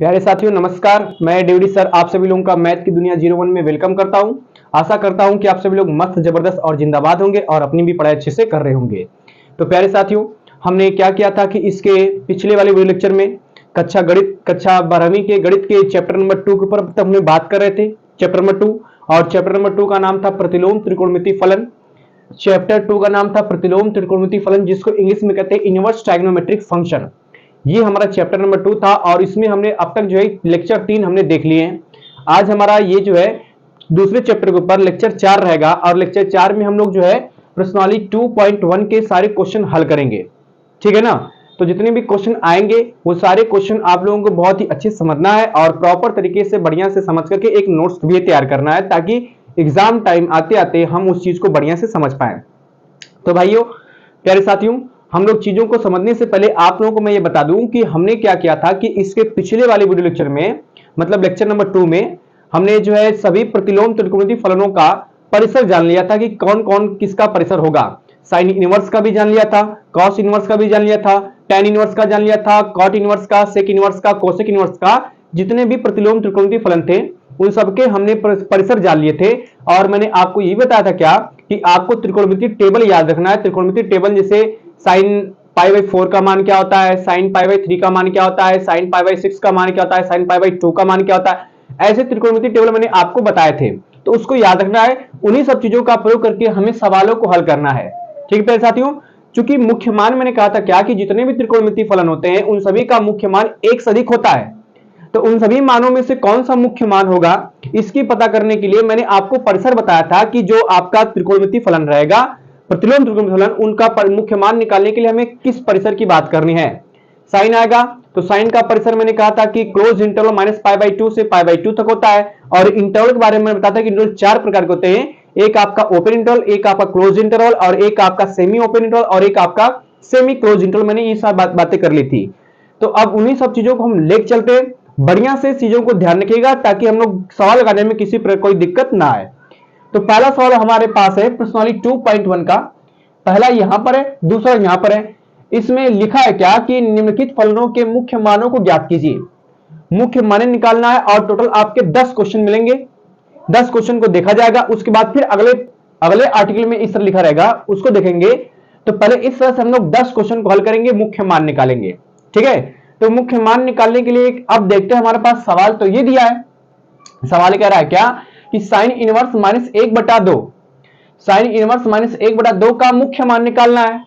प्यारे साथियों नमस्कार। मैं डेविडी सर आप सभी लोगों का मैथ की दुनिया 01 में वेलकम करता हूं। आशा करता हूं कि आप सभी लोग मस्त जबरदस्त और जिंदाबाद होंगे और अपनी भी पढ़ाई अच्छे से कर रहे होंगे। तो प्यारे साथियों, हमने क्या किया था कि इसके पिछले वाले वीडियो लेक्चर में कक्षा 12वीं के गणित के चैप्टर नंबर 2 के ऊपर हमने बात कर रहे थे। चैप्टर नंबर 2 और चैप्टर नंबर 2 का नाम था प्रतिलोम त्रिकोणमिति फलन। चैप्टर 2 का नाम था प्रतिलोम त्रिकोणमिति फलन, जिसको इंग्लिश में कहते हैं इनवर्स ट्राइगोनोमेट्रिक फंक्शन। ये हमारा चैप्टर नंबर 2 था और इसमें हमने अब तक जो है लेक्चर 3 हमने देख लिए हैं। आज हमारा ये जो है दूसरे चैप्टर के ऊपर लेक्चर 4 रहेगा और लेक्चर 4 में हम लोग जो है प्रश्नावली 2.1 के सारे क्वेश्चन हल करेंगे। ठीक है ना। तो जितने भी क्वेश्चन आएंगे वो सारे क्वेश्चन आप लोगों को बहुत ही अच्छे समझना है और प्रॉपर तरीके से बढ़िया से समझ करके एक नोट्स भी तैयार करना है, ताकि एग्जाम टाइम आते आते हम उस चीज को बढ़िया से समझ पाए। तो भाइयों प्यारे साथियों, हम लोग चीजों को समझने से पहले आप लोगों को मैं ये बता दूं कि हमने क्या किया था कि इसके पिछले वाले वीडियो लेक्चर में, मतलब लेक्चर नंबर 2 में, हमने जो है सभी प्रतिलोम त्रिकोणमिति फलनों का परिसर जान लिया था कि कौन कौन किसका परिसर होगा। साइन इनवर्स का भी जान लिया था, कॉस इनवर्स का भी जान लिया था, टेन इनवर्स का जान लिया था, कॉट इनवर्स का, सेक इनवर्स का, कोसेक इनवर्स का, जितने भी प्रतिलोम त्रिकोणमिति फलन थे उन सबके हमने परिसर जान लिए थे। और मैंने आपको ये बताया था क्या कि आपको त्रिकोणमिति टेबल याद रखना है। त्रिकोणमिति टेबल जैसे साइन पाई बाई 4 का मान क्या होता है, साइन पाई बाई 3 का मान क्या होता है, साइन पाई बाई 6 का मान क्या होता है, साइन पाई बाई 2 का मान क्या होता है, ऐसे त्रिकोणमिति टेबल मैंने आपको बताए थे। तो उसको याद रखना है, उन्हीं सब चीजों का प्रयोग करके हमें सवालों को हल करना है। ठीक है साथियों, चूंकि मुख्य मान मैंने कहा था क्या कि जितने भी त्रिकोणमिति फलन होते हैं उन सभी का मुख्य मान एक से अधिक होता है। तो उन सभी मानों में से कौन सा मुख्य मान होगा इसकी पता करने के लिए मैंने आपको परिसर बताया था कि जो आपका त्रिकोणमिति फलन रहेगा, प्रतिलोम त्रिकोणमिति फलन, उनका मुख्य मान निकालने के लिए हमें किस परिसर की बात करनी है। साइन आएगा तो साइन का परिसर मैंने कहा था कि close interval minus pi by 2 से पाई बाई 2 तक होता है। और इंटरवल के बारे में बताया था कि इंटरवल 4 प्रकार के होते हैं, एक आपका ओपन इंटरवल, एक आपका क्लोज इंटरवल, और एक आपका सेमी ओपन इंटरवल, और एक आपका सेमी क्लोज इंटरवल। मैंने ये सब बातें कर ली थी। तो अब उन्हीं सब चीजों को हम लेके चलते हैं। बढ़िया से चीजों को ध्यान रखिएगा ताकि हम लोग सवाल लगाने में किसी प्रकार कोई दिक्कत ना आए। तो पहला सवाल हमारे पास है प्रश्नावली 2.1 का। पहला यहां पर है, दूसरा यहां पर है। इसमें लिखा है क्या कि निम्नलिखित फलनों के मुख्य मानों को ज्ञात कीजिए। मुख्य मान निकालना है और टोटल आपके 10 क्वेश्चन मिलेंगे। 10 क्वेश्चन को देखा जाएगा, उसके बाद फिर अगले आर्टिकल में इस तरह लिखा रहेगा, उसको देखेंगे। तो पहले इस तरह से हम लोग 10 क्वेश्चन को हल करेंगे, मुख्य मान निकालेंगे। ठीक है, तो मुख्य मान निकालने के लिए अब देखते हैं हमारे पास सवाल तो ये दिया है। सवाल कह रहा है क्या कि sine inverse minus 1/2, sine inverse minus 1/2 का मुख्य मान निकालना है।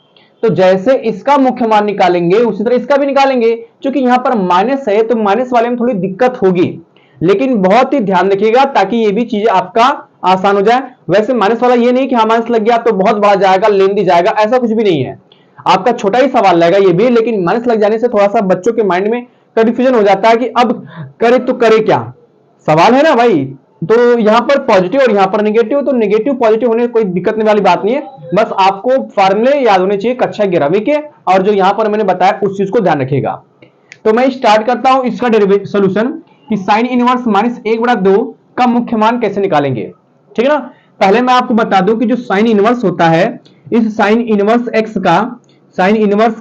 तो जैसे इसका मुख्य मान निकालेंगे उसी तरह इसका भी निकालेंगे। क्योंकि यहां पर माइनस है तो माइनस वाले में थोड़ी दिक्कत होगी, लेकिन बहुत ही ध्यान रखिएगा ताकि ये भी चीजें आपका आसान हो जाए। वैसे माइनस वाला ये नहीं कि हाँ माइनस लग गया तो बहुत बड़ा जाएगा, लेंदी जाएगा, ऐसा कुछ भी नहीं है। आपका छोटा ही सवाल रहेगा ये भी, लेकिन माइनस लग जाने से थोड़ा सा बच्चों के माइंड में कंफ्यूजन हो जाता है कि अब करे तो करे क्या। सवाल है ना भाई, तो यहां पर पॉजिटिव और यहां पर नेगेटिव, तो नेगेटिव पॉजिटिव होने कोई दिक्कत नहीं वाली बात नहीं है। बस आपको फार्मूले याद होने चाहिए कक्षा 11वीं के, और जो यहां पर मैंने बताया उस चीज को ध्यान रखिएगा। तो मैं स्टार्ट करता हूं इसका सोल्यूशन कि साइन इनवर्स माइनस 1/2 का मुख्य मान कैसे निकालेंगे। ठीक है ना। पहले मैं आपको बता दूं कि जो साइन इनवर्स होता है, इस साइन इनवर्स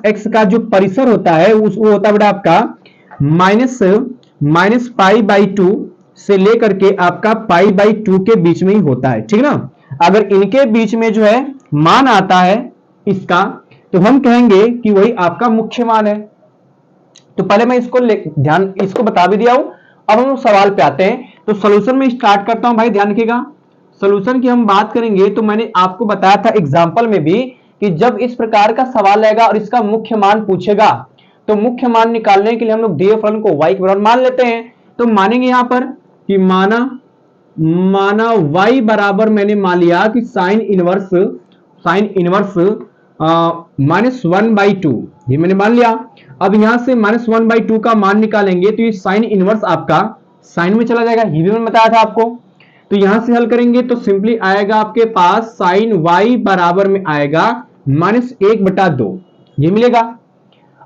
एक्स का जो परिसर होता है वो होता है बेटा आपका माइनस पाई बाई 2 से लेकर के आपका पाई बाई 2 के बीच में ही होता है। ठीक ना। अगर इनके बीच में जो है मान आता है इसका, तो हम कहेंगे कि वही आपका मुख्य मान है। तो पहले मैं इसको बता भी दिया हूं। अब हम सवाल पे आते हैं। तो सॉल्यूशन में स्टार्ट करता हूं भाई, ध्यान रखिएगा। सॉल्यूशन की हम बात करेंगे तो मैंने आपको बताया था एग्जांपल में भी कि जब इस प्रकार का सवाल आएगा और इसका मुख्य मान पूछेगा तो मुख्य मान निकालने के लिए हम लोग दिए फलन को y के बराबर मान लेते हैं। तो मानेंगे यहां पर कि माना y बराबर मैंने मान लिया कि साइन इनवर्स -1/2, ये मैंने मान लिया। अब यहां से -1/2 का मान निकालेंगे तो ये साइन इनवर्स आपका साइन में चला जाएगा, ये भी मैंने बताया था आपको। तो यहां से हल करेंगे तो सिंपली आएगा आपके पास साइन y बराबर में आएगा -1/2, ये मिलेगा।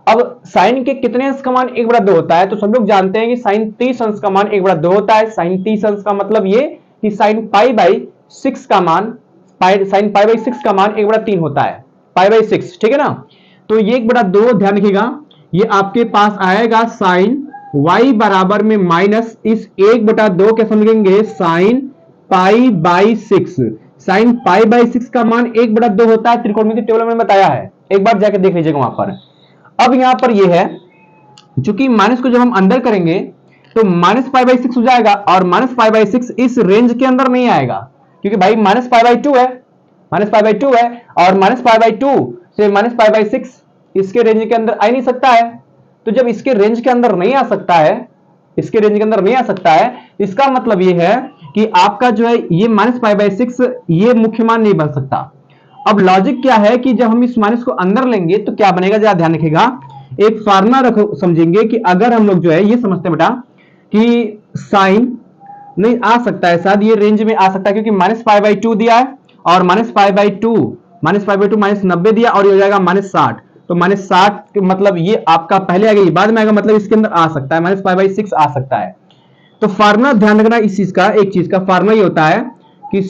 अब साइन के कितने अंश का मान 1/2 होता है, तो सब लोग जानते हैं कि साइन 30 अंश का मान 1/2 होता है। साइन 30 अंश का मतलब ये कि साइन पाई बाई 6 का मान 1/3 होता है, पाई बाई 6। ठीक है ना। तो ये 1/2 ध्यान रखिएगा, ये आपके पास आएगा साइन y बराबर में माइनस इस 1/2 कैसे लिखेंगे, sine pi by 6। Sine pi by 6 का मान 1/2 होता है, त्रिकोणमिति टेबल में बताया है, एक बार जाके देख लीजिएगा वहां पर। अब यहां पर यह है, चूंकि माइनस को जब हम अंदर करेंगे तो माइनस पाई बाई 6 हो जाएगा, और माइनस पाई बाई 6 इस रेंज के अंदर नहीं आएगा, क्योंकि भाई माइनस पाई बाई 2 है, माइनस पाई बाई 2 है, और माइनस पाई बाई 2 से माइनस पाई बाई 6 इसके रेंज के अंदर आ नहीं सकता है। तो जब इसके रेंज के अंदर नहीं आ सकता है, इसके रेंज के अंदर नहीं आ सकता है, इसका मतलब यह है कि आपका जो है ये माइनस पाई बाई 6 ये मुख्य मान नहीं बन सकता। अब लॉजिक क्या है कि जब हम इस माइनस को अंदर लेंगे तो क्या बनेगा, जरा ध्यान रखिएगा। एक फार्मूला रखो, समझेंगे कि अगर हम लोग जो है ये समझते हैं बेटा कि साइन नहीं आ सकता है, शायद ये रेंज में आ सकता है, क्योंकि माइनस पाई बाई 2 दिया है, और माइनस पाई बाई 2 माइनस 90 दिया, और ये हो जाएगा माइनस 60। तो माइनस 60 मतलब ये आपका पहले आएगा, ये बाद में आएगा, मतलब इसके अंदर आ सकता है, माइनस पाई बाई 6 आ सकता है। तो फार्मूला ध्यान रखना इस चीज का, एक चीज का फार्मूला ये होता है कि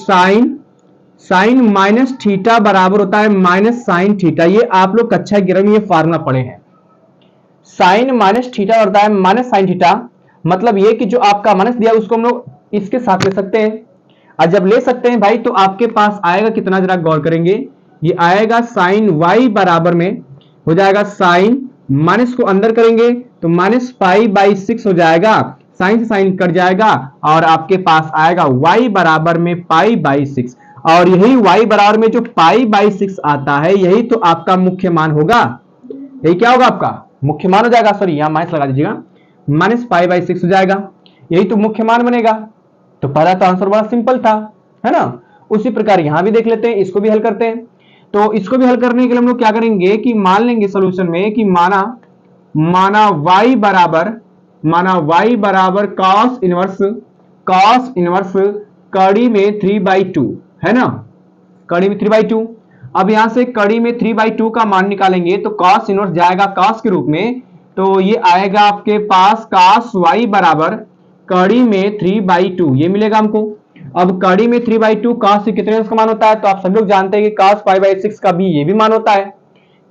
साइन माइनस थीटा बराबर होता है माइनस साइन थीटा। ये आप लोग कक्षा 11 में ये फार्मूला पढ़े हैं। साइन माइनस थीटा होता है माइनस साइन थीटा, मतलब ये कि जो आपका माइनस दिया उसको हम लोग इसके साथ ले सकते हैं, और जब ले सकते हैं भाई तो आपके पास आएगा कितना, जरा गौर करेंगे, ये आएगा साइन y बराबर में हो जाएगा, साइन माइनस को अंदर करेंगे तो माइनस पाई बाई 6 हो जाएगा, साइन से साइन कट जाएगा, और आपके पास आएगा y बराबर में पाई बाई 6। और यही y बराबर में जो पाई बाई 6 आता है, यही तो आपका मुख्य मान होगा, यही क्या होगा, आपका मुख्य मान हो जाएगा। सॉरी यहां माइनस लगा दीजिएगा, माइनस पाई बाई 6 हो जाएगा, यही तो मुख्य मान बनेगा। तो पहला तो आंसर बड़ा सिंपल था, है ना। उसी प्रकार यहां भी देख लेते हैं, इसको भी हल करते हैं। तो इसको भी हल करने के लिए हम लोग क्या करेंगे कि मान लेंगे सॉल्यूशन में कि माना y बराबर cos इनवर्स कड़ी में 3/2 है ना, कड़ी में 3/2। अब यहां से कड़ी में 3/2 का मान निकालेंगे तो cos इनवर्स जाएगा cos के रूप में, तो ये आएगा आपके पास cos y बराबर कड़ी में 3/2 ये मिलेगा हमको। अब कड़ी में 3/2 cos से कितने का मान होता है, तो आप सब लोग जानते हैं कि cos पाई बाई 6 का भी ये भी मान होता है,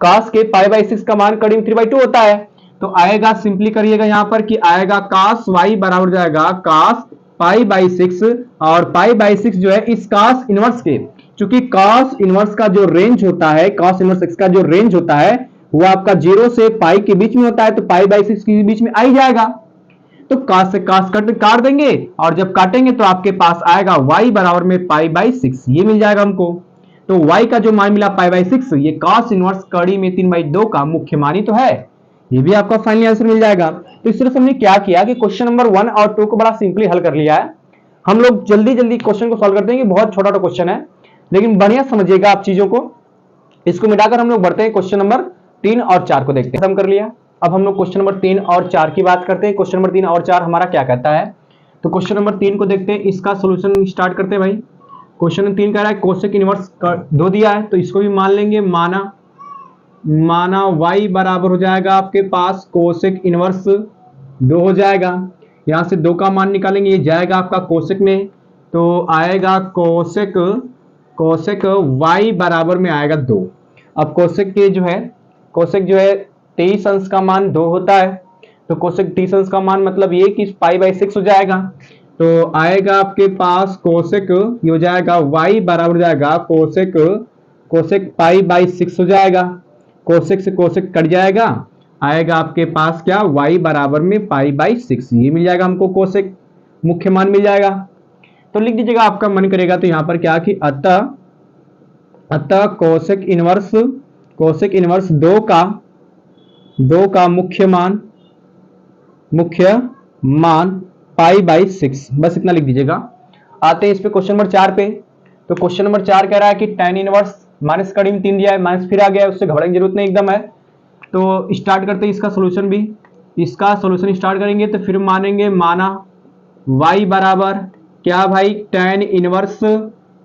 cos के पाई बाई 6 का मान कड़ी में 3/2 होता है। तो आएगा, सिंपली करिएगा यहां पर कि आएगा cos y बराबर जाएगा cos पाई बाई 6, और पाई बाई 6 जो है इस cos इनवर्स के, चूंकि cos इनवर्स का जो रेंज होता है, cos इनवर्स x का जो रेंज होता है वो आपका 0 से पाई के बीच में होता है, तो पाई बाई 6 के बीच में आ ही जाएगा। तो cos से cos काट देंगे, और जब काटेंगे तो आपके पास आएगा y बराबर में पाई बाई 6 ये मिल जाएगा हमको। तो y का जो मान मिला पाई बाई 6, ये cos इनवर्स कड़ी में 3/2 का मुख्य मान ही तो है, ये भी आपका फाइनल आंसर मिल जाएगा। तो इस तरह से हमने क्या किया कि क्वेश्चन नंबर 1 और 2 को बड़ा सिंपली हल कर लिया है। हम लोग जल्दी जल्दी क्वेश्चन को सॉल्व करते हैं, बहुत छोटा क्वेश्चन है, लेकिन बढ़िया समझिएगा आप चीजों को। इसको मिटाकर हम लोग बढ़ते हैं क्वेश्चन नंबर 3 और 4 को देखते हैं। खत्म कर लिया, अब हम लोग क्वेश्चन नंबर 3 और 4 की बात करते हैं। क्वेश्चन नंबर 3 और 4 हमारा क्या कहता है, तो क्वेश्चन नंबर 3 को देखते हैं, इसका सोल्यूशन स्टार्ट करते हैं भाई। क्वेश्चन नंबर 3 कह रहा है कोसेक इनवर्स 2 दिया है, तो इसको भी मान लेंगे, माना y बराबर हो जाएगा आपके पास कोसेक इनवर्स 2 हो जाएगा। यहां से 2 का मान निकालेंगे, ये जाएगा आपका कोसेक में, तो आएगा कोसेक y बराबर में आएगा 2। अब कोसेक जो है 23 अंश का मान 2 होता है, तो कोसेक 30 अंश का मान मतलब ये कि पाई बाई 6 हो जाएगा। तो आएगा आपके पास कोसेक ये हो जाएगा y बराबर हो जाएगा कोसेक पाई बाई 6 हो जाएगा, कोसेक से कोसेक कट जाएगा, आएगा आपके पास क्या y बराबर में पाई बाई 6 ये मिल जाएगा हमको, कोसेक मुख्य मान मिल जाएगा। तो लिख दीजिएगा, आपका मन करेगा तो यहां पर क्या कि अतः कोसेक इनवर्स 2 का मुख्य मान पाई बाई 6, बस इतना लिख दीजिएगा। आते हैं इस पे क्वेश्चन नंबर 4 पे। तो क्वेश्चन नंबर 4 कह रहा है कि tan इनवर्स माइनस कड़ी में 3 दिया है, माइनस फिर आ गया है, उससे घबराने की जरूरत नहीं एकदम है। तो स्टार्ट करते हैं इसका सोल्यूशन भी, इसका सोल्यूशन स्टार्ट करेंगे तो फिर माना y बराबर क्या भाई tan इनवर्स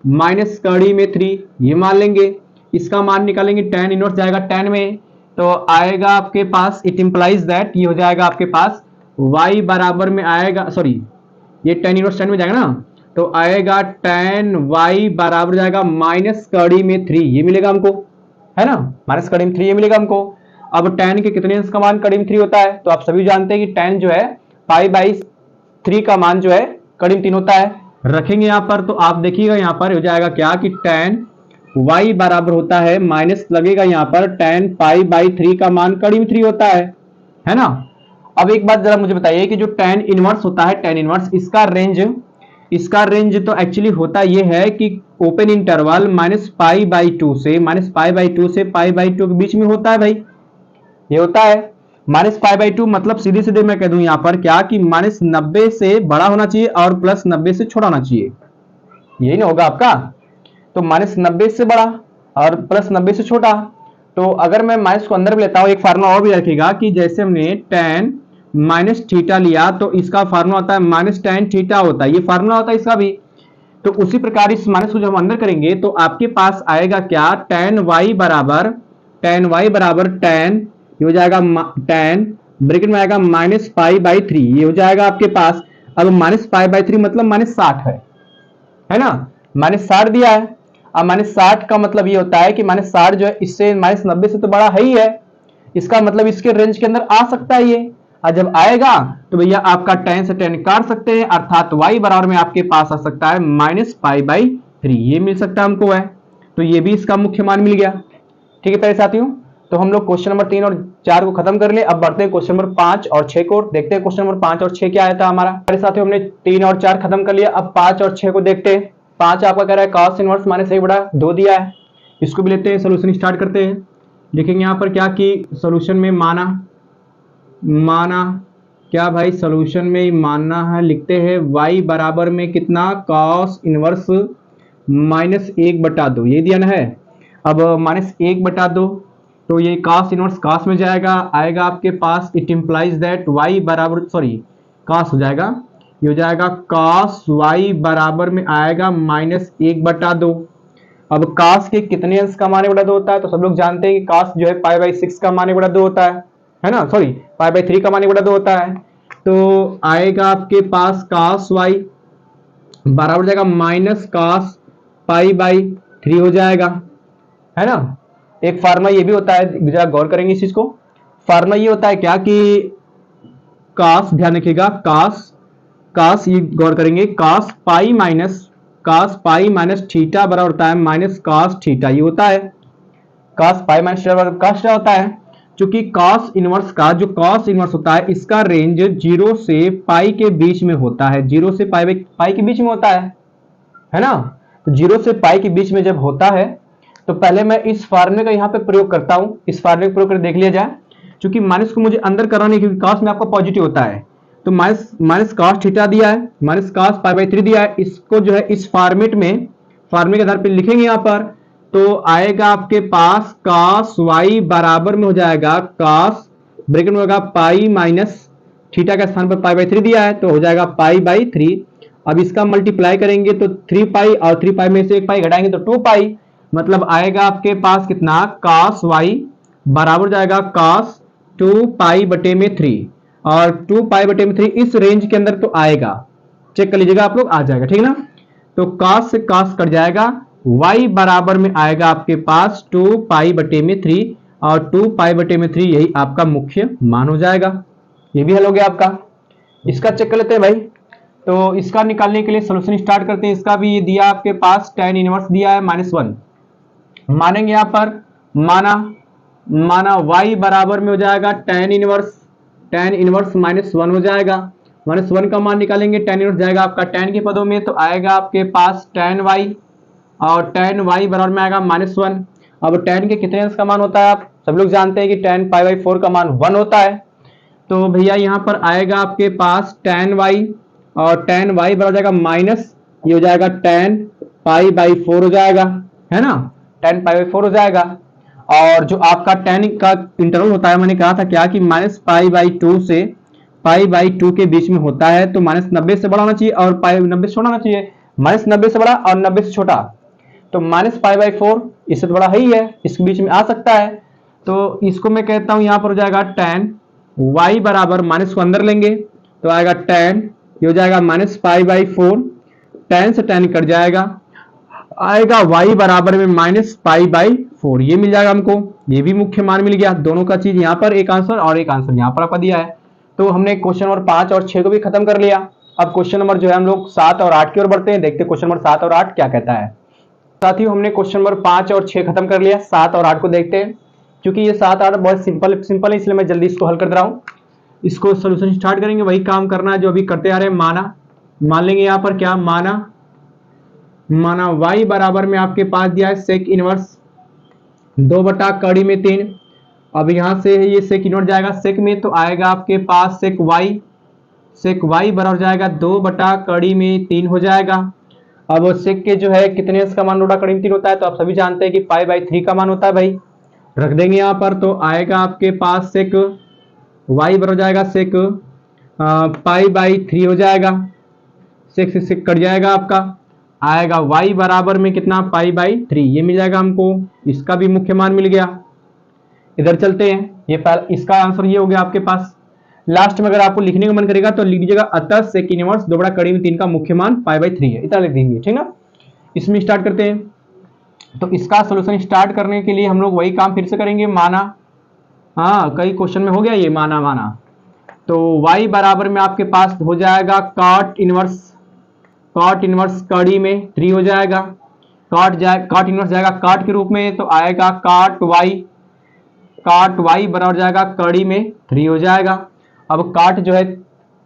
माइनस कड़ी में 3 ये मान लेंगे, इसका मान निकालेंगे, tan इनवर्स जाएगा tan में, तो आएगा आपके पास इट इंप्लाइज दैट ये हो जाएगा आपके पास y बराबर में आएगा, सॉरी ये tan इनवर्स tan में जाएगा ना, तो आएगा tan y बराबर जाएगा माइनस कड़ी में 3 ये मिलेगा हमको, है ना, माइनस कड़ी में 3 ये मिलेगा हमको। अब tan के कितने अंश का मान कड़ी में 3 होता है, तो आप सभी जानते हैं कि tan जो है पाई बाई 3 का मान जो है करीब 3 होता है। रखेंगे यहाँ पर तो आप देखिएगा यहाँ पर हो जाएगा क्या कि tan y बराबर होता है माइनस लगेगा यहाँ पर tan पाई बाई 3 का मान करीब 3 होता है ना। अब एक बात जरा मुझे बताइए कि जो tan इनवर्स होता है, tan इनवर्स इसका रेंज तो एक्चुअली होता ये है कि open interval minus pi by 2 से पाई बाई 2 के बीच में होता है भाई, ये होता है। माइनस पाई बाई 2 मतलब सीधे सीधे मैं कह दूं यहाँ पर क्या कि माइनस 90 से बड़ा होना चाहिए और प्लस 90 से छोटा होना चाहिए, यही ना होगा आपका। तो माइनस 90 से बड़ा और प्लस 90 से छोटा। तो अगर मैं माइनस को अंदर भी लेता हूं, एक फार्मूला और भी रखेगा कि जैसे हमने tan माइनस थीटा लिया तो इसका फार्मूला होता है माइनस tan थीटा होता है, ये फार्मूला होता है इसका भी। तो उसी प्रकार इस माइनस को जब हम अंदर करेंगे तो आपके पास आएगा क्या, tan y बराबर tan ये हो जाएगा tan ब्रैकेट में आएगा माइनस पाई बाई 3, ये हो जाएगा आपके पास। अब माइनस पाई बाई 3 मतलब माइनस 60 है ना, माइनस 60 दिया है। अब माइनस 60 का मतलब ये होता है कि माइनस 60 जो है इससे माइनस 90 से तो बड़ा है ही है, इसका मतलब इसके रेंज के अंदर आ सकता है ये। और जब आएगा तो भैया आपका tan से tan काट सकते हैं, अर्थात y बराबर में आपके पास आ सकता है माइनस पाई बाई 3, ये मिल सकता है हमको है। तो ये भी इसका मुख्य मान मिल गया। ठीक है प्यारे साथियों, तो हम लोग क्वेश्चन नंबर 3 और 4 को खत्म कर लिए। अब बढ़ते हैं क्वेश्चन नंबर 5 और 6 को, देखते हैं क्वेश्चन नंबर 5 और 6 क्या आया था हमारा। प्यारे साथियों हमने 3 और 4 खत्म कर लिया, अब 5 और 6 को देखते हैं। 5 आपका कह रहा है cos इनवर्स माइनस 1 बटा 2 दिया है, इसको भी लेते हैं, सोल्यूशन स्टार्ट करते हैं। देखेंगे यहाँ पर क्या कि सोल्यूशन में माना क्या भाई, सोल्यूशन में ही मानना है, लिखते हैं y बराबर में कितना, cos इनवर्स माइनस 1 बटा 2, ये दिया ना है। अब माइनस 1 बटा 2 तो ये cos इनवर्स cos में जाएगा, आएगा आपके पास, इट इंप्लाइज दैट y बराबर cos हो जाएगा, ये हो जाएगा cos y बराबर में आएगा माइनस 1 बटा 2। अब cos के कितने अंश का मान बटा 2 होता है, तो सब लोग जानते हैं कि cos जो है पाई बाई 6 का मान बटा 2 होता है ना, सॉरी पाई बाई 3 का मान बटा 2 होता है। तो आएगा आपके पास cos y बराबर जाएगा माइनस cos पाई बाई 3 हो जाएगा, है ना। एक फार्मूला ये भी होता है, जरा गौर करेंगे इस चीज को। फार्मूला ये होता है क्या कि cos, ध्यान रखिएगा cos ये गौर करेंगे, cos पाई माइनस थीटा बराबर होता है माइनस cos थीटा, ये होता है cos पाई माइनस थीटा बराबर cos थीटा होता है। क्योंकि cos इनवर्स का जो cos इनवर्स होता है इसका रेंज 0 से पाई के बीच में होता है, 0 से पाई के बीच में होता है ना। तो 0 से पाई के बीच में जब होता है तो पहले मैं इस फार्मूले का यहाँ पे प्रयोग करता हूं, इस फार्मूले का प्रयोग कर देख लिया जाए। क्योंकि माइनस को मुझे अंदर कराना है, क्योंकि cos में आपका पॉजिटिव होता है, तो माइनस cos थीटा दिया है, माइनस cos पाई बाई 3 दिया है, इसको जो है इस फॉर्मेट में फार्मूले के आधार पे लिखेंगे यहाँ पर। तो आएगा आपके पास cos y बराबर में हो जाएगा cos ब्रैकेट में होगा पाई माइनस थीटा के स्थान पर पाई बाई 3 दिया है, तो हो जाएगा पाई बाई 3। अब इसका मल्टीप्लाई करेंगे तो 3 पाई और 3 पाई में से 1 पाई घटाएंगे तो 2 पाई, मतलब आएगा आपके पास कितना, cos y बराबर जाएगा cos 2 पाई बटे में 3, और 2 पाई बटे में 3 इस रेंज के अंदर तो आएगा, चेक कर लीजिएगा आप लोग, आ जाएगा, ठीक ना। तो cos से cos कट जाएगा, y बराबर में आएगा आपके पास 2 पाई बटे में 3, और 2 पाई बटे में 3 यही आपका मुख्य मान हो जाएगा। ये भी हल हो गया आपका। इसका चेक कर लेते हैं भाई। तो इसका निकालने के लिए सोल्यूशन स्टार्ट करते हैं। इसका भी ये दिया आपके पास, tan इनवर्स दिया है -1, मानेंगे यहाँ पर माना y बराबर में हो जाएगा tan इनवर्स -1 हो जाएगा, -1 का मान निकालेंगे, tan इनवर्स जाएगा आपका tan के पदों में, तो आएगा आपके पास tan y, और tan y बराबर में आएगा -1। अब tan के कितने अंश का मान होता है, आप सब लोग जानते हैं कि tan पाई बाई 4 का मान 1 होता है। तो भैया यहाँ पर आएगा आपके पास tan y, और tan y बराबर जाएगा माइनस, ये हो जाएगा tan पाई बाई 4 हो जाएगा, है ना, tan पाई बाई 4 हो जाएगा। और जो आपका tan का इंटरवल होता है, मैंने कहा था क्या कि माइनस पाई बाई 2 से पाई बाई 2 के बीच में होता है, तो माइनस 90 से बड़ा होना चाहिए और पाई 90 से छोटा होना चाहिए, माइनस 90 से बड़ा और 90 से छोटा। तो माइनस पाई बाई 4 इससे तो बड़ा है ही है, इसके बीच में आ सकता है। तो इसको मैं कहता हूं यहाँ पर हो जाएगा tan y बराबर, माइनस को अंदर लेंगे तो आएगा tan, ये हो जाएगा माइनस पाई बाई 4, tan से tan कट जाएगा, आएगा y बराबर में माइनस पाई बाई 4, ये मिल जाएगा हमको, ये भी मुख्य मान मिल गया। दोनों का चीज यहाँ पर एक आंसर और एक आंसर यहाँ पर आपका दिया है। तो हमने क्वेश्चन नंबर 5 और 6 को भी खत्म कर लिया। अब क्वेश्चन नंबर जो है हम लोग 7 और 8 की ओर बढ़ते हैं, देखते हैं क्वेश्चन नंबर 7 और 8 क्या कहता है। साथियों हमने क्वेश्चन नंबर 5 और 6 खत्म कर लिया, 7 और 8 को देखते हैं। क्योंकि ये 7 8 बहुत सिंपल है, इसलिए मैं जल्दी इसको हल कर दे रहा हूँ। इसको सोल्यूशन स्टार्ट करेंगे, वही काम करना है जो अभी करते आ रहे हैं। मान लेंगे यहाँ पर क्या, माना y बराबर में आपके पास दिया है सेक इनवर्स 2/3। अब यहाँ से ये सेक इनवर्स जाएगा सेक में, तो आएगा आपके पास सेक y बराबर जाएगा 2/3 हो जाएगा। अब सेक के जो है कितने का मान 2/3 होता है, तो आप सभी जानते हैं कि π/3 का मान होता है भाई। रख देंगे यहाँ पर, तो आएगा आपके पास सेक y बराबर जाएगा सेक π/3 हो जाएगा। सेक से सेक कट जाएगा, आपका आएगा y बराबर में कितना, π/3 ये मिल जाएगा हमको। इसका भी मुख्य मान मिल गया। इधर चलते हैं, ये इसका आंसर ये हो गया आपके पास। लास्ट में अगर आपको लिखने का मन करेगा तो लिख दीजिएगा अतः सेक इनवर्स 2/3 का मुख्य मान π/3 है, इतना लिख देंगे, ठीक ना। इसमें स्टार्ट करते हैं। तो इसका सोल्यूशन स्टार्ट करने के लिए हम लोग वही काम फिर से करेंगे। कई क्वेश्चन में हो गया ये माना। तो y बराबर में आपके पास हो जाएगा कॉट इनवर्स कड़ी में 3 हो जाएगा। कॉट इनवर्स जाएगा कॉट के रूप में, तो आएगा कॉट y बराबर जाएगा कड़ी में 3 हो जाएगा। अब कॉट जो है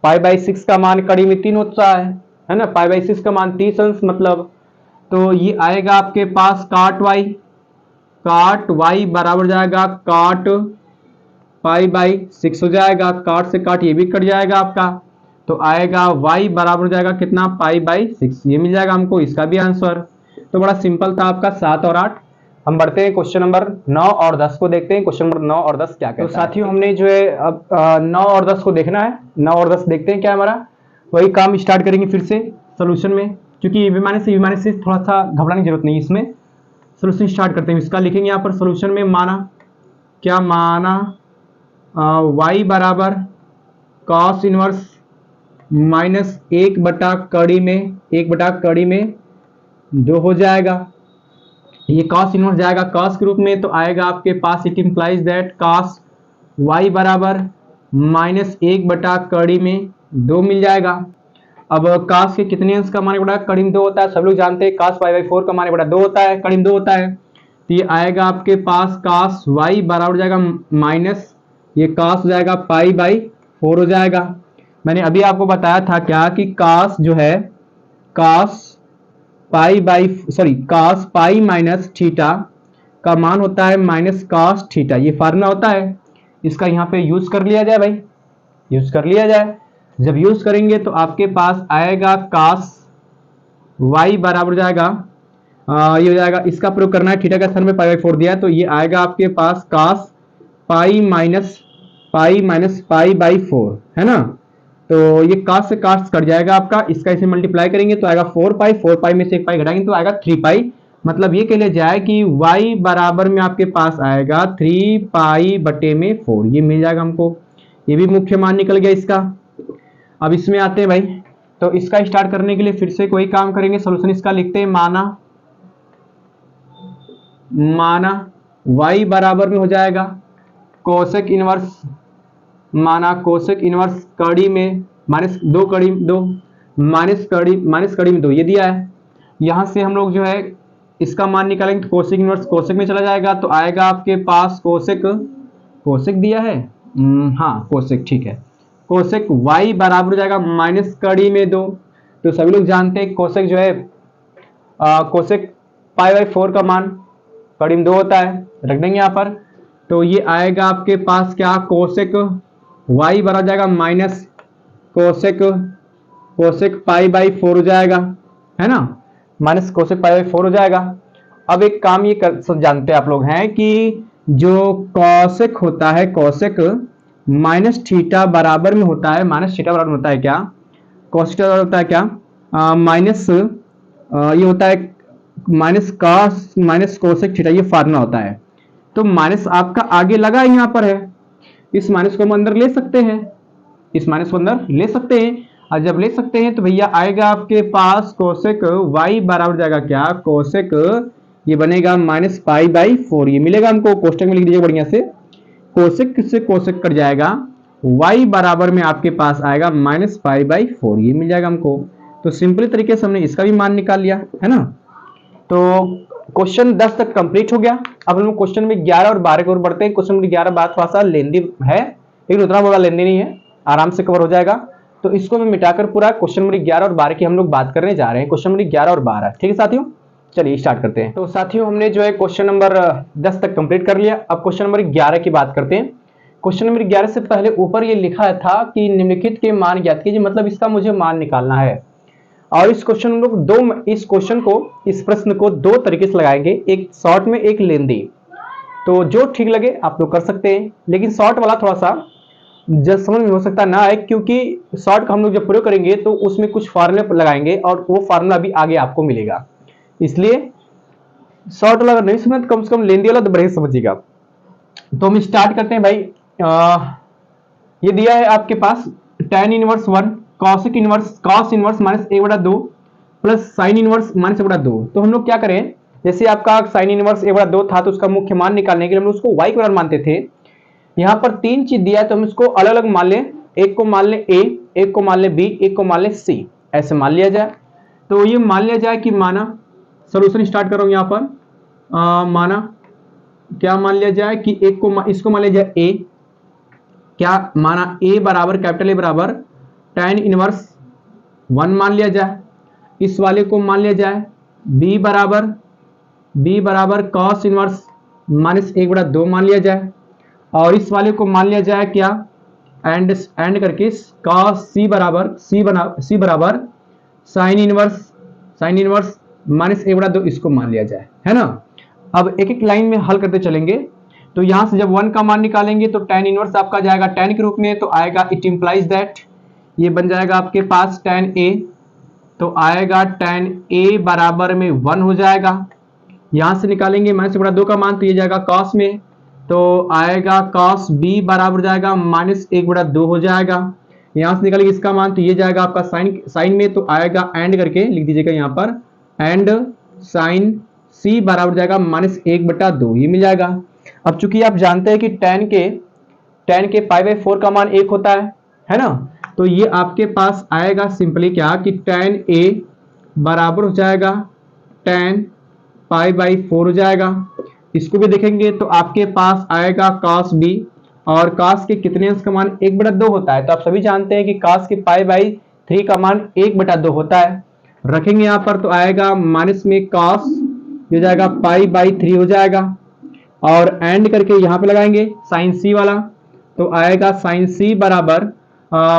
π/6 का मान कड़ी में 3 होता है ना, π/6 का मान 30 अंश मतलब, तो ये आएगा आपके पास कॉट y बराबर जाएगा कॉट π/6 हो जाएगा। कॉट से कॉट ये भी कट जाएगा आपका, तो आएगा y बराबर जाएगा कितना, π/6 ये मिल जाएगा हमको। इसका भी आंसर तो बड़ा सिंपल था आपका 7 और 8। हम बढ़ते हैं क्वेश्चन नंबर 9 और 10 को देखते हैं। क्वेश्चन नंबर 9 और 10 क्या कहता है। तो साथियों हमने जो है अब 9 और 10 को देखना है। 9 और 10 देखते हैं क्या हमारा, वही काम स्टार्ट करेंगे फिर से सोल्यूशन में। क्योंकि विमाने से थोड़ा सा घबराने की जरूरत नहीं, इसमें सोल्यूशन स्टार्ट करते हैं। इसका लिखेंगे यहाँ पर सोल्यूशन में, माना y बराबर कॉस इनवर्स -1/कड़ी में 2 हो जाएगा। ये कॉस इनवर्स जाएगा कॉस के रूप में, तो आएगा आपके पास it implies that cos y बराबर -1/कड़ी में 2 मिल जाएगा। अब कॉस के कितने अंश का मान बड़ा कड़ी में 2 होता है, सब लोग जानते हैं कॉस π/4 का मान बड़ा 2 होता है, कड़ी में 2 होता है। तो ये आएगा आपके पास कॉस y बराबर जाएगा माइनस ये कॉस हो जाएगा π/4 हो जाएगा। मैंने अभी आपको बताया था क्या कि कॉस जो है कॉस पाई माइनस थीटा का मान होता है माइनस कॉस थीटा, ये फार्मूला होता है। इसका यहाँ पे यूज कर लिया जाए भाई, यूज कर लिया जाए। जब यूज करेंगे तो आपके पास आएगा कॉस y बराबर जाएगा ये हो जाएगा, इसका प्रयोग करना है, थीटा का स्थान में π/4 दिया है, तो ये आएगा आपके पास कॉस पाई माइनस π/4 है ना। तो ये कॉस से कॉस कट जाएगा आपका, इसका इसे मल्टीप्लाई करेंगे तो आएगा 4π में से 1 पाई घटाएंगे तो आएगा 3π। मतलब ये कह लिया जाए कि y बराबर में आपके पास आएगा 3π/4 ये मिल जाएगा हमको। ये भी मुख्य मान निकल गया इसका। अब इसमें आते हैं भाई, तो इसका स्टार्ट करने के लिए फिर से कोई काम करेंगे। सोल्यूशन इसका लिखते हैं, माना y बराबर में हो जाएगा कोसेक इनवर्स कड़ी में माइनस कड़ी में 2 ये दिया है। यहां से हम लोग जो है इसका मान निकालेंगे, कोसेक इनवर्स कोसेक में चला जाएगा, तो आएगा आपके पास कोसेक दिया है, कोसेक ठीक है। कोसेक y बराबर हो जाएगा माइनस कड़ी में 2, तो सभी लोग जानते हैं कोसेक जो है कोसेक π/4 का मान कड़ी में 2 होता है, रख देंगे यहाँ पर। तो ये आएगा आपके पास क्या, कोसेक y बराबर जाएगा माइनस कोसेक π/4 हो जाएगा, है ना, माइनस कोसेक π/4 हो जाएगा। अब एक काम ये सब जानते हैं आप लोग हैं कि जो कोसेक होता है, कोसेक माइनस थीटा बराबर में होता है, माइनस थीटा बराबर में होता है क्या, कोसेक होता है क्या, माइनस ये होता है माइनस कोसेक थीटा, ये फार्मूला होता है। तो माइनस आपका आगे लगा यहाँ पर है, इस माइनस को हम अंदर ले सकते हैं, इस माइनस को अंदर ले सकते हैं। और जब ले सकते हैं तो भैया आएगा आपके पास कोसेक y बराबर जाएगा क्या, कोसेक ये बनेगा माइनस π/4 ये मिलेगा हमको। कोष्टक में लिख दीजिए बढ़िया से, कोसेक से कोसेक कट जाएगा y बराबर में आपके पास आएगा -π/4, ये मिल जाएगा हमको। तो सिंपली तरीके से हमने इसका भी मान निकाल लिया है ना। तो क्वेश्चन 10 तक कंप्लीट हो गया। अब हम लोग क्वेश्चन में 11 और 12 की ओर बढ़ते हैं। क्वेश्चन में 11 बात थोड़ा सा लेंदी है, लेकिन उतना बड़ा लेंदी नहीं है, आराम से कवर हो जाएगा। तो इसको मैं मिटाकर पूरा क्वेश्चन नंबर 11 और 12 की हम लोग बात करने जा रहे हैं। क्वेश्चन नंबर 11 और 12, ठीक है साथियों। चलिए स्टार्ट करते हैं। तो साथियों हमने जो है क्वेश्चन नंबर 10 तक कंप्लीट कर लिया। अब क्वेश्चन नंबर 11 की बात करते हैं। क्वेश्चन नंबर 11 से पहले ऊपर ये लिखा था कि निम्नलिखित के मान ज्ञात कीजिए, मतलब इसका मुझे मान निकालना है। और इस क्वेश्चन लोग इस क्वेश्चन को, इस प्रश्न को दो तरीके से लगाएंगे, एक शॉर्ट में एक लेंदी। तो जो ठीक लगे आप लोग कर सकते हैं, लेकिन शॉर्ट वाला थोड़ा सा जब समझ में हो सकता ना आए, क्योंकि शॉर्ट का हम लोग जब प्रयोग करेंगे तो उसमें कुछ फार्मूले लगाएंगे और वो फार्मूला भी आगे आपको मिलेगा। इसलिए शॉर्ट वाला अगर नहीं समझ तो कम से कम लेंदी वाला तो बढ़िया समझिएगा। तो हम स्टार्ट करते हैं भाई। ये दिया है आपके पास tan inverse 1 cos inverse -1/2 plus sin inverse -1/2। तो हम लोग क्या करें, जैसे आपका sin इनवर्स 1/2 था तो उसका मुख्य मान निकालने के लिए हम लोग उसको y के बराबर मानते थे। यहाँ पर तीन चीज दिया है तो हम इसको अलग अलग मान लें, एक को मान लें a, एक को मान लें b, एक को मान लें c, ऐसे मान लिया जाए। तो ये मान लिया जाए कि माना, सोल्यूशन स्टार्ट कर रहा हूं यहाँ पर। माना क्या मान लिया जाए कि एक को इसको मान लिया जाए a, क्या माना a बराबर कैपिटल A बराबर tan इनवर्स 1 मान लिया जाए। इस वाले को मान लिया जाए b बराबर cos इनवर्स -1/2 मान लिया जाए। और इस वाले को मान लिया जाए क्या, एंड करके cos c बराबर sin इनवर्स -1/2 इसको मान लिया जाए, है ना। अब एक एक लाइन में हल करते चलेंगे। तो यहां से जब 1 का मान निकालेंगे तो tan इनवर्स आपका जाएगा tan के रूप में, तो आएगा इट इंप्लाइज दैट, ये बन जाएगा आपके पास tan a, तो आएगा tan a बराबर में 1 हो जाएगा। यहां से निकालेंगे -1/2 का मान, तो ये जाएगा cos में, तो आएगा cos b बराबर जाएगा -1/2 हो जाएगा। यहां से निकालेंगे इसका मान, तो ये जाएगा आपका साइन में, तो आएगा एंड करके लिख दीजिएगा यहाँ पर, एंड साइन c बराबर जाएगा -1/2, ये मिल जाएगा। अब चूंकि आप जानते हैं कि tan के π/4 का मान 1 होता है ना। तो ये आपके पास आएगा सिंपली क्या कि tan a बराबर हो जाएगा tan π/4 हो जाएगा। इसको भी देखेंगे तो आपके पास आएगा cos b, और cos के कितने अंश का मान 1/2 होता है। तो आप सभी जानते हैं कि cos के π/3 का मान 1/2 होता है। रखेंगे यहाँ पर तो आएगा माइनस में cos, हो जाएगा π/3 हो जाएगा। और एंड करके यहाँ पे लगाएंगे साइन c वाला, तो आएगा साइन c बराबर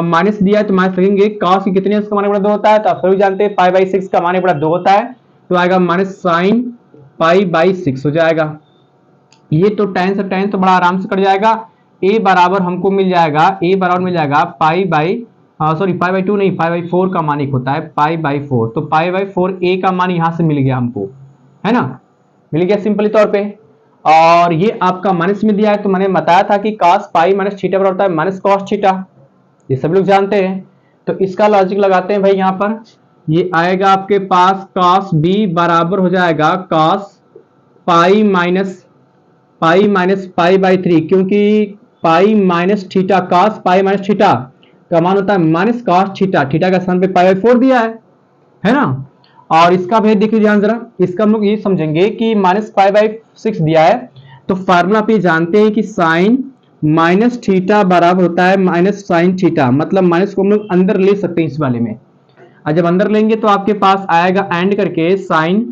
माइनस दिया है तो माइनस रखेंगे, cos के कितने अंश का मान 1/2 होता है, तो आप सभी जानते हैं π/6 का मान 1/2 होता है, तो आएगा माइनस साइन π/6 हो जाएगा। ये तो tan से tan तो बड़ा आराम से कट जाएगा। a बराबर हमको मिल जाएगा, π/2 नहीं, π/4 का मान एक होता है, π/4, तो π/4 a का मान यहां से मिल गया हमको, है ना, मिल गया सिंपली तौर पे। और ये आपका माइनस में दिया है, तो मैंने बताया था कि cos पाई माइनस थीटा बराबर होता है माइनस cos थीटा, ये सब लोग जानते हैं। तो इसका लॉजिक लगाते हैं भाई, यहाँ पर ये आएगा आपके पास cos b बराबर हो जाएगा cos पाई माइनस π/3, क्योंकि pi minus theta, cos pi minus theta का मान होता है माइनस cos थीटा, थीटा का स्थान पे π/4 दिया है ना। और इसका भेद देखिए ध्यान जरा, इसका हम लोग ये समझेंगे कि -π/6 दिया है, तो फार्मूला पे जानते हैं कि साइन माइनस थीटा बराबर होता है माइनस साइन थीटा, मतलब माइनस को हम लोग अंदर ले सकते हैं इस वाले में। और जब अंदर लेंगे तो आपके पास आएगा एंड करके साइन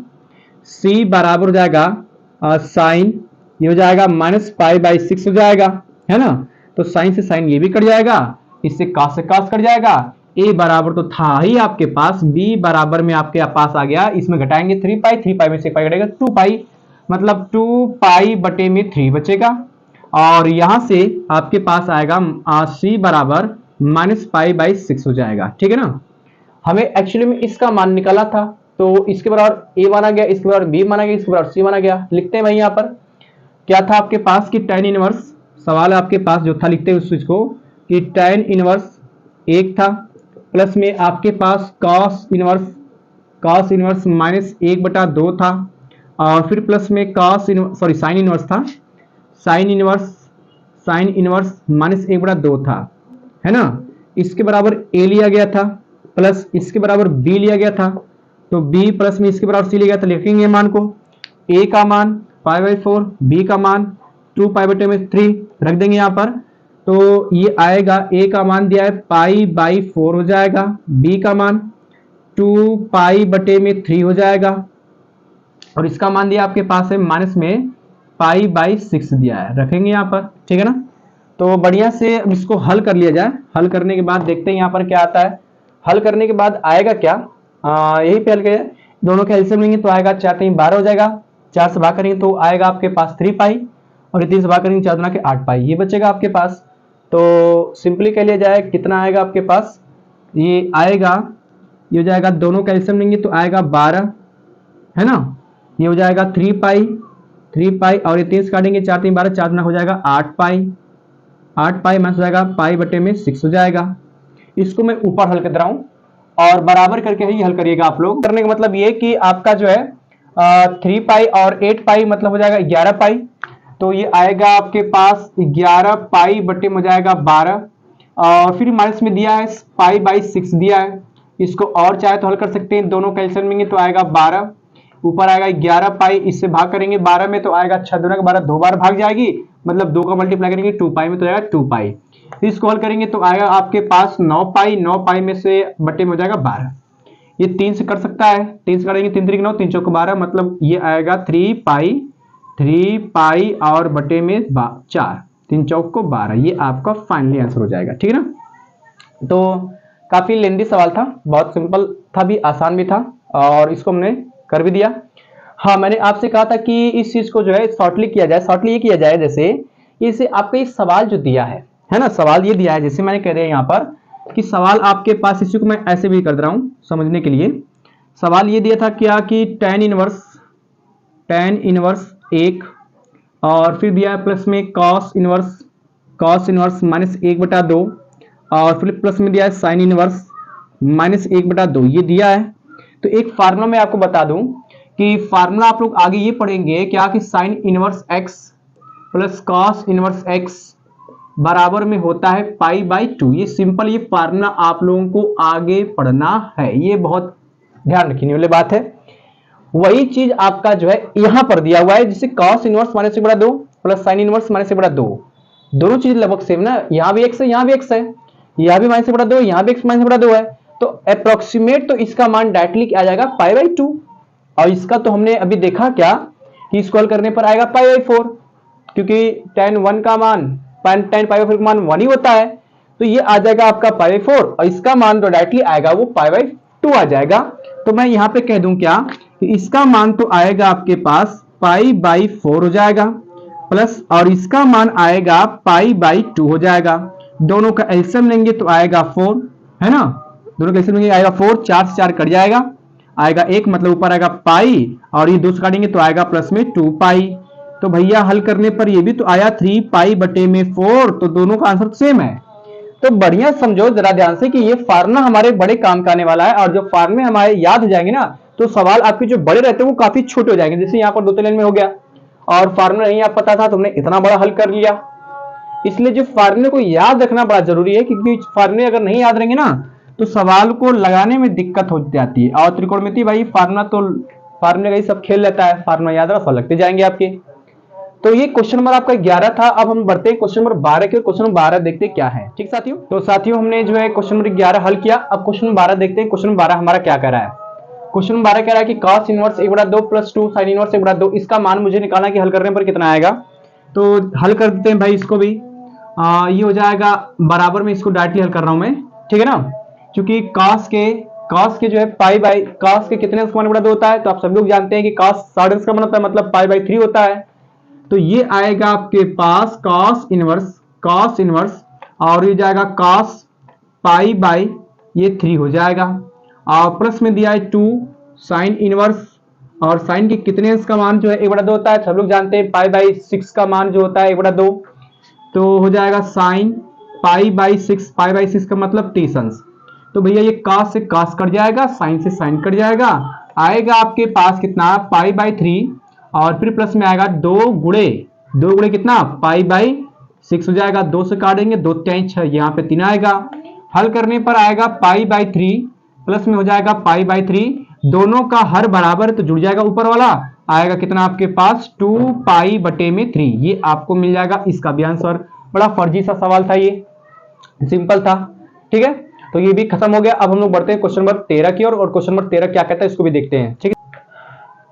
c बराबर हो जाएगा साइन, ये हो जाएगा -π/6 हो जाएगा, है ना। तो साइन से साइन ये भी कट जाएगा, इससे cos से cos कट जाएगा। a बराबर तो था ही आपके पास, b बराबर में आपके पास आ गया, इसमें घटाएंगे 3π में से पाई घटेगा 2π, मतलब 2π/3 बचेगा। और यहां से आपके पास आएगा c बराबर -π/6 हो जाएगा, ठीक है ना। हमें एक्चुअली में इसका मान निकाला था, तो इसके बराबर a माना गया, इसके बराबर b माना गया, इसके बराबर c माना गया। लिखते हैं भाई यहाँ पर क्या था आपके पास कि tan इनवर्स, सवाल आपके पास जो था लिखते हैं उस चीज को कि tan इनवर्स 1 था, प्लस में आपके पास cos इनवर्स -1/2 था, और फिर प्लस में साइन इनवर्स था, साइन इनवर्स -1/2 था। है ना, इसके बराबर a लिया गया था प्लस इसके बराबर b लिया गया था, तो b प्लस में इसके बराबर c लिया गया था। लिखेंगे मान को, a का मान π/4, b का मान 2π/3 रख देंगे यहाँ पर। तो ये आएगा, a का मान दिया है π/4 हो जाएगा, b का मान 2π/3 हो जाएगा, और इसका मान दिया आपके पास है माइनस में π/6 दिया है, रखेंगे यहाँ पर, ठीक है ना। तो बढ़िया से इसको हल कर लिया जाए। हल करने के बाद देखते हैं यहाँ पर क्या आता है। हल करने के बाद आएगा क्या, यही पे हल किया, दोनों के एलसीएम लेंगे तो आएगा 4 3 12 हो जाएगा, 4 से भाग करेंगे तो आएगा आपके पास 3π, और 3 से भाग करेंगे 4 दूना के 8π, ये बचेगा आपके पास। तो सिंपली कह लिया जाए कितना आएगा आपके पास, ये आएगा, ये हो जाएगा, दोनों का एलसीएम लेंगे तो आएगा 12, है ना, ये हो जाएगा 3π, और ये 3 काटेंगे 4 3 12, 4 दूना हो जाएगा 8π माइनस हो जाएगा π/6 हो जाएगा। इसको मैं ऊपर हल कर रहा हूं और बराबर करके ही हल करिएगा आप लोग। करने का मतलब ये कि आपका जो है 3π और 8π मतलब हो जाएगा 11π, तो ये आएगा आपके पास 11π हो जाएगा 12, और फिर माइनस में दिया है π/6 दिया है। इसको और चाहे तो हल कर सकते हैं, दोनों कैंसिल लेंगे तो आएगा 12, ऊपर आएगा 11π, इससे भाग करेंगे 12 में तो आएगा 6 दूना का 12, 2 बार भाग जाएगी, मतलब 2 का मल्टीप्लाई करेंगे 2π में तो आएगा 2π। इसको हल करेंगे तो आएगा आपके पास 9π में से बटे में हो जाएगा 12, ये 3 से कर सकता है, 3 से करेंगे 3 3 9, 3 चौक 12, मतलब ये आएगा 3π और बटे में 4, 3 चौक को 12, ये आपका फाइनली आंसर हो जाएगा, ठीक है ना। तो काफी लेंदी सवाल था, बहुत सिंपल था भी, आसान भी था, और इसको हमने कर भी दिया। हाँ, मैंने आपसे कहा था कि इस चीज को जो है शॉर्टली किया जाए, शॉर्टली ये किया जाए जैसे इसे आपका एक सवाल जो दिया है ना, सवाल ये दिया है, जैसे मैंने कह दिया यहाँ पर कि सवाल आपके पास, इसी को मैं ऐसे भी कर दे रहा हूं समझने के लिए। सवाल ये दिया था क्या कि tan इनवर्स 1, और फिर दिया है प्लस में cos इनवर्स माइनस 1/2, और फिर प्लस में दिया है sin इनवर्स माइनस 1/2, ये दिया है। तो एक फार्मूला मैं आपको बता दूं कि फार्मूला आप लोग आगे ये पढ़ेंगे क्या कि sin inverse x plus cos inverse x बराबर में होता है π/2। ये सिंपल, ये फार्मूला आप लोगों को आगे पढ़ना है, ये बहुत ध्यान रखने वाली बात है। वही चीज आपका जो है यहां पर दिया हुआ है, जिसे cos inverse minus 1/2 plus sin inverse minus 1/2, दोनों चीज लगभग सेम ना, यहां भी x है, यहां भी x है, यहां भी माइनस 1/2, यहां भी x माइनस 1/2 है, तो अप्रोक्सीमेट तो इसका मान डायरेक्टली आ जाएगा π/2, और इसका तो हमने अभी देखा क्या कि इसको हल करने पर आएगा π/4, क्योंकि tan 1 का मान tan π/4 का मान 1 ही होता है, तो ये आ जाएगा आपका π/4, और इसका मान तो डायरेक्टली आएगा वो π/2 आ जाएगा। तो मैं यहाँ पे कह दूं क्या कि इसका मान तो आएगा आपके पास π/4 हो जाएगा, प्लस और इसका मान आएगा π/2 हो जाएगा। दोनों का एलसीएम लेंगे तो आएगा 4, है ना, दोनों का एलसीएम लेंगे आएगा 4, 4 से 4 कट जाएगा, आएगा 1, मतलब ऊपर आएगा पाई, और ये 2 से काटेंगे तो आएगा प्लस में 2π। तो भैया हल करने पर ये भी तो आया 3π/4, तो दोनों का आंसर सेम है। तो बढ़िया समझो जरा ध्यान से कि ये फार्मूला हमारे बड़े काम का आने वाला है, और जो फार्मूले हमारे याद हो जाएंगे ना, तो सवाल आपके जो बड़े रहते हैं वो काफी छोटे हो जाएंगे। जैसे यहाँ पर 2 लाइन में हो गया, और फार्मूला नहीं आप पता था, तुमने इतना बड़ा हल कर लिया। इसलिए जो फार्मूले को याद रखना बड़ा जरूरी है, क्योंकि फार्मूले अगर नहीं याद रहेंगे ना तो सवाल को लगाने में दिक्कत हो जाती है। और त्रिकोणमिति भाई फार्मूला तो फार्मूले का ही सब खेल लेता है, फार्मूला याद रखा लगते जाएंगे आपके। तो ये क्वेश्चन नंबर आपका 11 था। अब हम बढ़ते हैं क्वेश्चन नंबर 12 के। क्वेश्चन नंबर 12 देखते हैं क्या है। ठीक साथियों, तो साथियों हमने जो है क्वेश्चन नंबर 11 हल किया। अब क्वेश्चन नंबर 12 देखते हैं। क्वेश्चन नंबर 12 हमारा क्या कह रहा है। क्वेश्चन नंबर 12 कह रहा है कि cos inverse 1/2 plus 2 sin inverse 1/2, इसका मान मुझे निकालना कि हल करने पर कितना आएगा। तो हल कर देते हैं भाई इसको भी। ये हो जाएगा बराबर में, इसको डायरेक्टली हल कर रहा हूं मैं, ठीक है ना, क्योंकि cos के जो है पाई बाई cos के कितने अंश का मान 1/2 होता है। तो आप सब लोग जानते हैं कि cos 60 अंश का मान होता है, मतलब π/3 होता है। तो ये आएगा आपके पास cos इनवर्स और ये जाएगा cos π/3 हो जाएगा, और प्लस में दिया है 2 sin इनवर्स, और sin के कितने अंश का मान जो है 1/2 होता है। सब लोग जानते हैं π/6 का मान जो होता है 1/2, तो हो जाएगा sin π/6 का मतलब 30 अंश। तो भैया ये cos से cos कट जाएगा, sin से sin कट जाएगा, आएगा आपके पास कितना π/3, और फिर प्लस में आएगा 2 गुणे कितना π/6, 6 हो जाएगा, 2 से काटेंगे, 2 3 6, यहाँ पे 3 आएगा। हल करने पर आएगा π/3 प्लस में हो जाएगा π/3, दोनों का हर बराबर तो जुड़ जाएगा, ऊपर वाला आएगा कितना आपके पास 2π/3। ये आपको मिल जाएगा इसका भी आंसर। बड़ा फर्जी सा सवाल था, ये सिंपल था। ठीक है, तो ये भी खत्म हो गया। अब हम लोग बढ़ते हैं क्वेश्चन नंबर 13 की ओर, और क्वेश्चन नंबर 13 क्या कहता है इसको भी देखते हैं। ठीक है,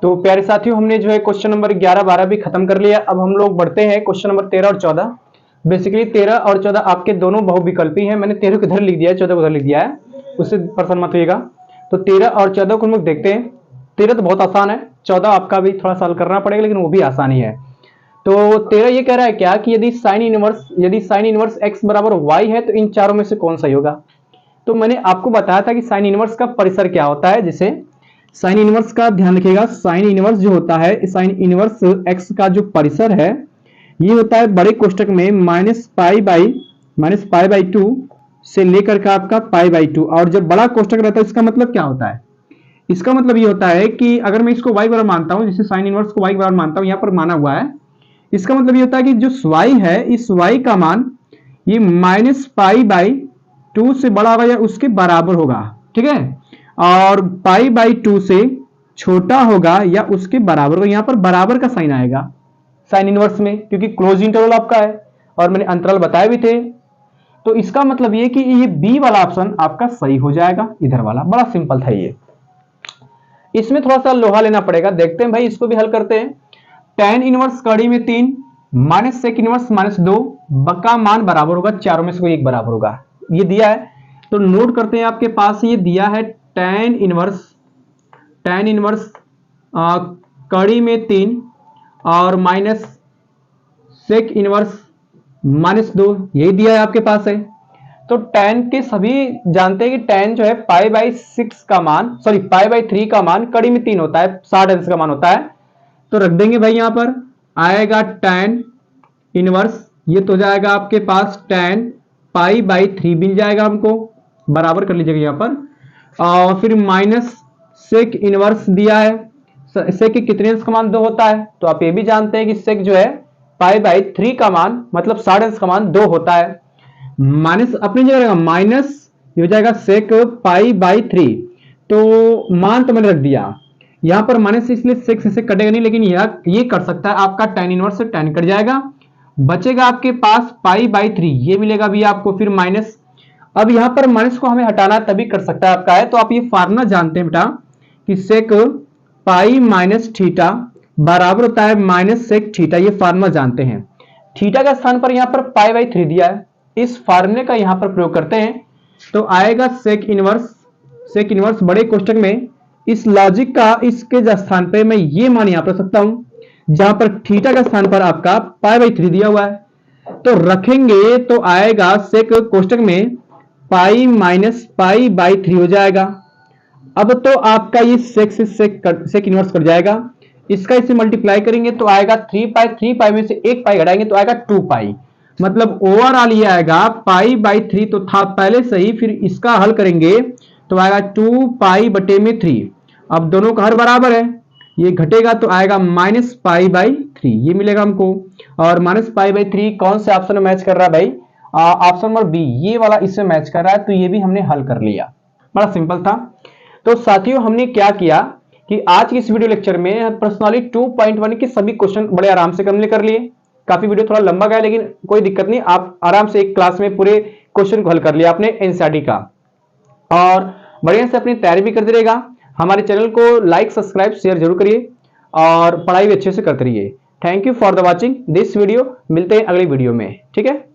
तो प्यारे साथियों हमने जो है क्वेश्चन नंबर 11 12 भी खत्म कर लिया। अब हम लोग बढ़ते हैं क्वेश्चन नंबर 13 और 14। बेसिकली 13 और 14 आपके दोनों बहुविकल्पी हैं। मैंने 13 को इधर लिख दिया है, 14 को उधर लिख दिया है, उससे परेशान मत होइएगा। तो 13 और 14 को हम लोग देखते हैं। 13 तो बहुत आसान है, 14 आपका भी थोड़ा सा हल करना पड़ेगा, लेकिन वो भी आसान ही है। तो 13 ये कह रहा है क्या कि यदि साइन इनवर्स x बराबर y है तो इन चारों में से कौन सही होगा। तो मैंने आपको बताया था कि साइन इनवर्स का परिसर क्या होता है। जिसे साइन इनवर्स का ध्यान रखिएगा, साइन इनवर्स जो होता है, साइन इनवर्स x का जो परिसर है ये होता है बड़े कोष्टक में -π/2 से लेकर का आपका π/2। और जब बड़ा कोष्टक रहता है इसका मतलब क्या होता है, इसका मतलब ये होता है कि अगर मैं इसको y बराबर मानता हूं, जैसे साइन इनवर्स को y बराबर मानता हूं, यहां पर माना हुआ है, इसका मतलब ये होता है कि जो y है, इस y का मान ये -π/2 से बड़ा होगा या उसके बराबर होगा। ठीक है, और π/2 से छोटा होगा या उसके बराबर होगा। यहां पर बराबर का साइन आएगा साइन इनवर्स में, क्योंकि क्लोज इंटरवल आपका है और मैंने अंतराल बताए भी थे। तो इसका मतलब ये कि ये बी वाला ऑप्शन आपका सही हो जाएगा, इधर वाला। बड़ा सिंपल था ये। इसमें थोड़ा सा लोहा लेना पड़ेगा, देखते हैं भाई, इसको भी हल करते हैं। tan इनवर्स कड़ी में 3 माइनस सेक इनवर्स -2 का मान बराबर होगा, चारों में से कोई एक बराबर होगा, ये दिया है। तो नोट करते हैं, आपके पास ये दिया है tan इनवर्स कड़ी में 3 और माइनस सेक इनवर्स -2, यही दिया है आपके पास है। तो tan के सभी जानते हैं कि tan जो है π/6 का मान, सॉरी π/3 का मान कड़ी में 3 होता है, 60 अंश का मान होता है। तो रख देंगे भाई, यहां पर आएगा tan इनवर्स, ये तो जाएगा आपके पास tan π/3 मिल जाएगा हमको, बराबर कर लीजिएगा यहां पर। और फिर माइनस सेक इनवर्स दिया है, सेक के कितने अंश का मान 2 होता है, तो आप ये भी जानते हैं कि सेक जो है π/3 का मान मतलब 60 अंश का मान 2 होता है। माइनस अपनी जगह रहेगा, माइनस ये हो जाएगा सेक π/3। तो मान तो मैंने रख दिया यहां पर माइनस, इसलिए सेक से कटेगा नहीं, लेकिन ये कर सकता है आपका tan इनवर्स से tan कट जाएगा, बचेगा आपके पास π/3, ये मिलेगा भी आपको। फिर माइनस, अब यहां पर माइनस को हमें हटाना है तभी कर सकता है आपका है। तो आप ये फार्मूला जानते हैं बेटा कि सेक पाई माइनस थीटा बराबर होता है माइनस सेक थीटा, ये फार्मूला जानते हैं। थीटा का स्थान पर यहां पर π/3 दिया है, इस फार्मूले का यहां पर प्रयोग करते हैं तो आएगा सेक इनवर्स बड़े कोष्टक में। इस लॉजिक का इसके स्थान पे मैं ये मान यहां पर रख सकता हूं जहां पर थीटा का स्थान पर आपका π/3 दिया हुआ है, तो रखेंगे तो आएगा सेक कोष्टक में पाई माइनस π/3 हो जाएगा। अब तो आपका ये सेक से सेक इनवर्स कर जाएगा, इसका इसे मल्टीप्लाई करेंगे तो आएगा 3 पाई में से 1 पाई घटाएंगे तो आएगा 2 पाई, मतलब ओवरऑल ये आएगा π/3 तो था पहले से ही, फिर इसका हल करेंगे तो आएगा 2π/3। अब दोनों का हर बराबर है, ये घटेगा तो आएगा -π/3, ये मिलेगा हमको। और -π/3 कौन से ऑप्शन में मैच कर रहा है भाई, ऑप्शन नंबर बी, ये वाला इसमें मैच कर रहा है, तो ये भी हमने हल कर लिया। बड़ा सिंपल था। तो साथियों हमने क्या किया कि आज की इस वीडियो लेक्चर में पर्सनली 2.1 के सभी क्वेश्चन बड़े आराम से कंप्लीट कर लिए। काफी वीडियो थोड़ा लंबा गया, लेकिन कोई दिक्कत नहीं, आप आराम से एक क्लास में पूरे क्वेश्चन को हल कर लिया आपने एनसीईआरटी का, और बढ़िया से अपनी तैयारी भी करते रहेगा। हमारे चैनल को लाइक सब्सक्राइब शेयर जरूर करिए और पढ़ाई भी अच्छे से करते रहिए। Thank you for the watching this video, मिलते हैं अगली वीडियो में। ठीक है।